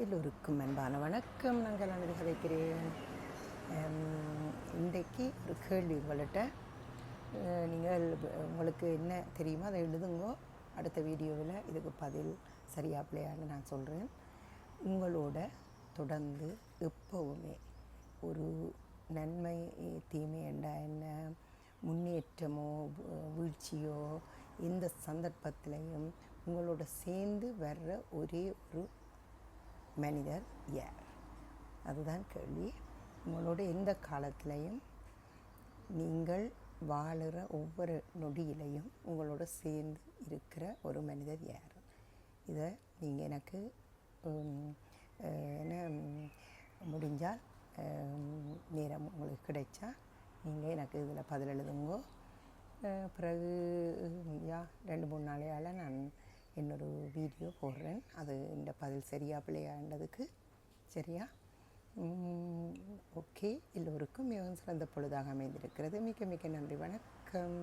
எல்லோருக்கும் அன்பான வணக்கம். நாங்கள் அனுதி கதைக்கிறேன். இன்றைக்கு ஒரு கேள்வி உங்கள்கிட்ட. உங்களுக்கு என்ன தெரியுமோ அதை எழுதுங்கோ. அடுத்த வீடியோவில் இதுக்கு பதில் சரியா பிள்ளையான்னு நான் சொல்கிறேன். உங்களோட தொடர்ந்து எப்போவுமே ஒரு நன்மை தீமை என்றா என்ன, முன்னேற்றமோ வீழ்ச்சியோ எந்த சந்தர்ப்பத்திலையும் உங்களோட சேர்ந்து வர்ற ஒரே ஒரு மனிதர் யார்? அதுதான் கேள்வி. உங்களோட எந்த காலத்திலையும் நீங்கள் வாழுற ஒவ்வொரு நொடியிலையும் உங்களோட சேர்ந்து இருக்கிற ஒரு மனிதர் யார்? இதை நீங்கள் எனக்கு என்ன முடிஞ்சால் நேரம் உங்களுக்கு கிடைச்சா நீங்கள் எனக்கு இதில் பதில் எழுதுங்கோ. பிறகு 2-3 நாளையால் நான் இன்னொரு வீடியோ போடுறேன். அது இந்த பதில் சரியா பிள்ளையாண்டதுக்கு. சரியா? ஓகே. எல்லோருக்கும் மிகவும் சிறந்த பொழுதாக அமைந்திருக்கிறது. மிக்க மிக்க நன்றி. வணக்கம்.